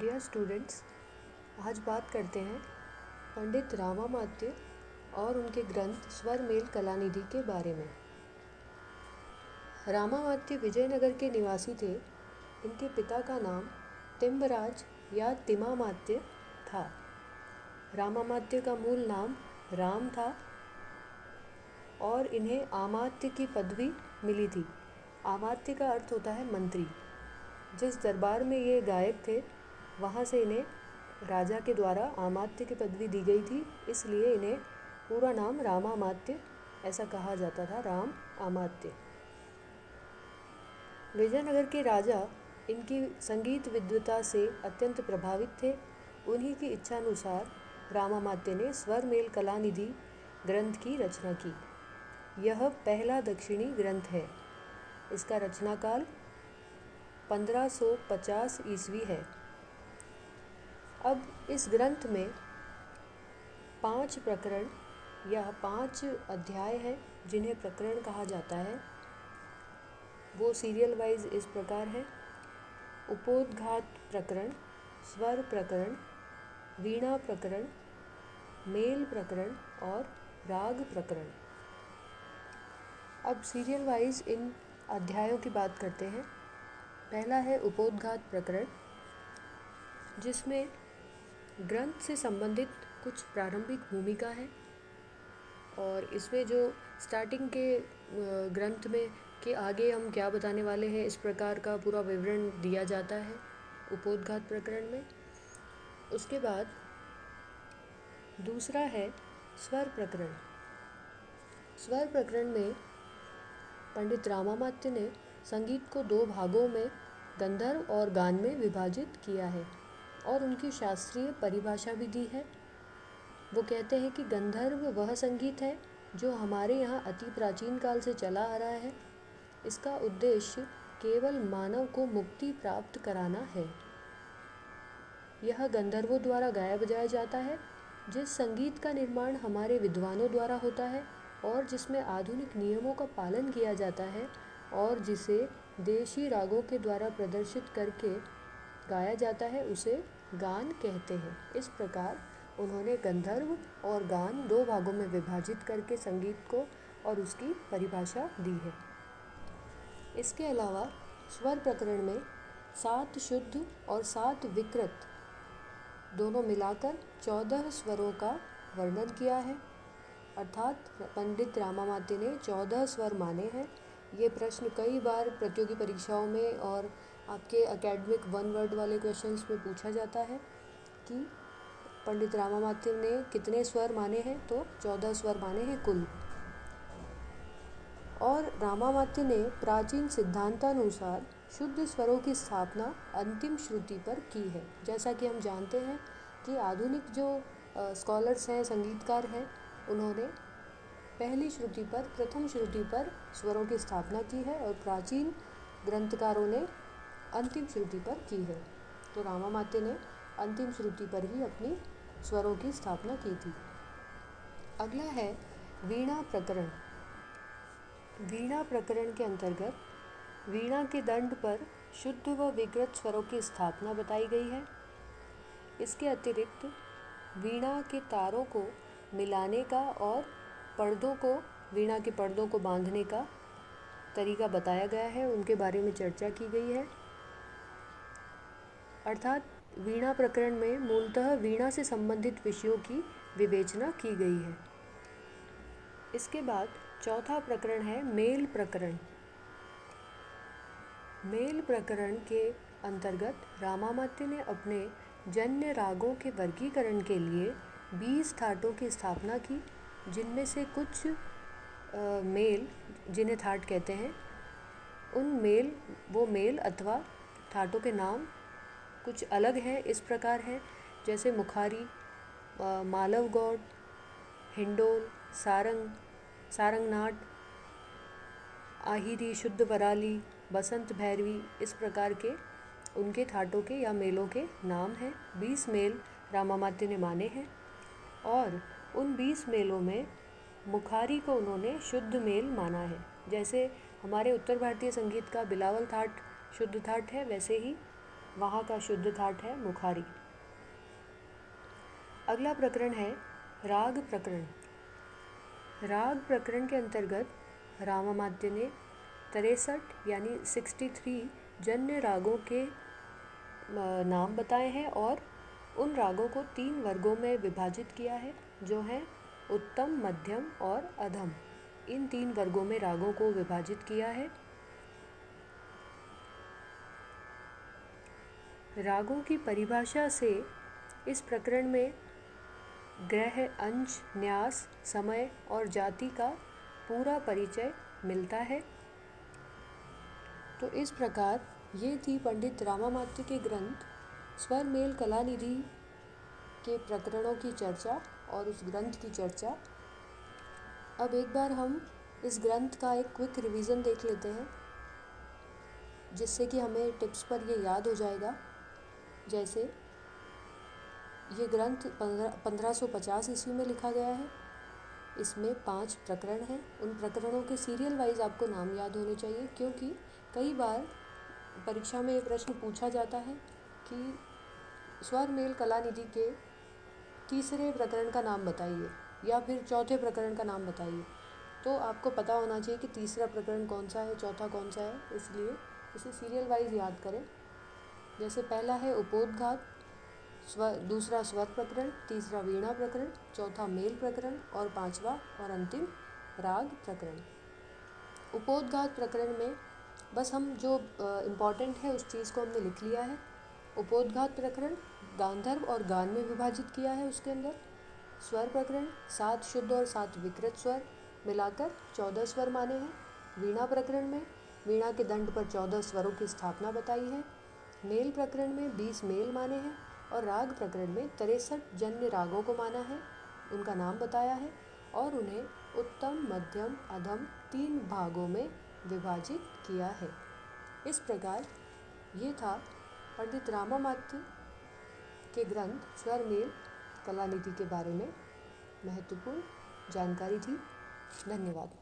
Dear students, आज बात करते हैं पंडित रामामात्य और उनके ग्रंथ स्वर मेल कलानिधि के बारे में। रामामात्य विजयनगर के निवासी थे। इनके पिता का नाम तिम्बराज या तिम्मामात्य था। रामामात्य का मूल नाम राम था और इन्हें आमात्य की पदवी मिली थी। आमात्य का अर्थ होता है मंत्री। जिस दरबार में ये गायक थे वहाँ से इन्हें राजा के द्वारा आमात्य की पदवी दी गई थी, इसलिए इन्हें पूरा नाम रामामात्य ऐसा कहा जाता था, राम आमात्य। विजयनगर के राजा इनकी संगीत विद्वता से अत्यंत प्रभावित थे। उन्हीं की इच्छानुसार रामामात्य ने स्वर मेल कलानिधि ग्रंथ की रचना की। यह पहला दक्षिणी ग्रंथ है। इसका रचनाकाल 1550 ईस्वी है। अब इस ग्रंथ में 5 प्रकरण या 5 अध्याय हैं जिन्हें प्रकरण कहा जाता है। वो सीरियल वाइज इस प्रकार है: उपोद्घात प्रकरण, स्वर प्रकरण, वीणा प्रकरण, मेल प्रकरण और राग प्रकरण। अब सीरियल वाइज इन अध्यायों की बात करते हैं। पहला है उपोद्घात प्रकरण, जिसमें ग्रंथ से संबंधित कुछ प्रारंभिक भूमिका है और इसमें जो स्टार्टिंग के ग्रंथ में कि आगे हम क्या बताने वाले हैं, इस प्रकार का पूरा विवरण दिया जाता है उपोद्घात प्रकरण में। उसके बाद दूसरा है स्वर प्रकरण। स्वर प्रकरण में पंडित रामामात्य ने संगीत को 2 भागों में गंधर्व और गान में विभाजित किया है और उनकी शास्त्रीय परिभाषा भी दी है। वो कहते हैं कि गंधर्व वह संगीत है जो हमारे यहाँ अति प्राचीन काल से चला आ रहा है। इसका उद्देश्य केवल मानव को मुक्ति प्राप्त कराना है। यह गंधर्वों द्वारा गाया बजाया जाता है। जिस संगीत का निर्माण हमारे विद्वानों द्वारा होता है और जिसमें आधुनिक नियमों का पालन किया जाता है और जिसे देशी रागों के द्वारा प्रदर्शित करके गाया जाता है, उसे गान कहते हैं। इस प्रकार उन्होंने गंधर्व और गान 2 भागों में विभाजित करके संगीत को और उसकी परिभाषा दी है। इसके अलावा स्वर प्रकरण में 7 शुद्ध और 7 विकृत दोनों मिलाकर 14 स्वरों का वर्णन किया है। अर्थात पंडित रामामात्य ने 14 स्वर माने हैं। ये प्रश्न कई बार प्रतियोगी परीक्षाओं में और आपके एकेडमिक 1 वर्ड वाले क्वेश्चंस में पूछा जाता है कि पंडित रामामात्य ने कितने स्वर माने हैं, तो 14 स्वर माने हैं कुल। और रामामात्य ने प्राचीन सिद्धांतानुसार शुद्ध स्वरों की स्थापना अंतिम श्रुति पर की है। जैसा कि हम जानते हैं कि आधुनिक जो स्कॉलर्स हैं, संगीतकार हैं, उन्होंने पहली श्रुति पर, प्रथम श्रुति पर स्वरों की स्थापना की है और प्राचीन ग्रंथकारों ने अंतिम श्रुति पर की है। तो रामामात्य ने अंतिम श्रुति पर ही अपनी स्वरों की स्थापना की थी। अगला है वीणा प्रकरण। वीणा प्रकरण के अंतर्गत वीणा के दंड पर शुद्ध व विकृत स्वरों की स्थापना बताई गई है। इसके अतिरिक्त वीणा के तारों को मिलाने का और पर्दों को, वीणा के पर्दों को बांधने का तरीका बताया गया है, उनके बारे में चर्चा की गई है। अर्थात वीणा प्रकरण में मूलतः वीणा से संबंधित विषयों की विवेचना की गई है। इसके बाद चौथा प्रकरण है मेल प्रकरण। मेल प्रकरण के अंतर्गत रामामात्य ने अपने जन्य रागों के वर्गीकरण के लिए 20 थाटों की स्थापना की, जिनमें से कुछ मेल, जिन्हें थाट कहते हैं, वो मेल अथवा थाटों के नाम कुछ अलग हैं। इस प्रकार हैं जैसे मुखारी, मालवगौड़, हिंडोल, सारंगनाट, आहिरी, शुद्ध वराली, बसंत भैरवी, इस प्रकार के उनके थाटों के या मेलों के नाम हैं। 20 मेल रामामात्य ने माने हैं और उन 20 मेलों में मुखारी को उन्होंने शुद्ध मेल माना है। जैसे हमारे उत्तर भारतीय संगीत का बिलावल थाट शुद्ध थाट है, वैसे ही वहाँ का शुद्ध ठाट है मुखारी। अगला प्रकरण है राग प्रकरण। राग प्रकरण के अंतर्गत रामामात्य ने 63 यानी 63 जन्य रागों के नाम बताए हैं और उन रागों को 3 वर्गों में विभाजित किया है, जो हैं उत्तम, मध्यम और अधम। इन 3 वर्गों में रागों को विभाजित किया है। रागों की परिभाषा से इस प्रकरण में ग्रह, अंश, न्यास, समय और जाति का पूरा परिचय मिलता है। तो इस प्रकार ये थी पंडित रामामात्य के ग्रंथ स्वर मेल कलानिधि के प्रकरणों की चर्चा और उस ग्रंथ की चर्चा। अब एक बार हम इस ग्रंथ का एक क्विक रिवीजन देख लेते हैं, जिससे कि हमें टिप्स पर ये याद हो जाएगा। जैसे ये ग्रंथ 1550 ईस्वी में लिखा गया है। इसमें 5 प्रकरण हैं। उन प्रकरणों के सीरियल वाइज आपको नाम याद होने चाहिए, क्योंकि कई बार परीक्षा में ये प्रश्न पूछा जाता है कि स्वर मेल कलानिधि के तीसरे प्रकरण का नाम बताइए या फिर चौथे प्रकरण का नाम बताइए। तो आपको पता होना चाहिए कि तीसरा प्रकरण कौन सा है, चौथा कौन सा है, इसलिए इसे सीरियल वाइज याद करें। जैसे पहला है उपोद्घात, दूसरा स्वर प्रकरण, तीसरा वीणा प्रकरण, चौथा मेल प्रकरण और पांचवा और अंतिम राग प्रकरण। उपोद्घात प्रकरण में बस हम जो इम्पॉर्टेंट है उस चीज़ को हमने लिख लिया है। उपोद्घात प्रकरण गांधर्व और गान में विभाजित किया है। उसके अंदर स्वर प्रकरण 7 शुद्ध और 7 विकृत स्वर मिलाकर 14 स्वर माने हैं। वीणा प्रकरण में वीणा के दंड पर 14 स्वरों की स्थापना बताई है। मेल प्रकरण में 20 मेल माने हैं और राग प्रकरण में 63 जन्य रागों को माना है, उनका नाम बताया है और उन्हें उत्तम, मध्यम, अधम 3 भागों में विभाजित किया है। इस प्रकार ये था पंडित रामामात्य के ग्रंथ स्वर मेल कलानिधि के बारे में महत्वपूर्ण जानकारी थी। धन्यवाद।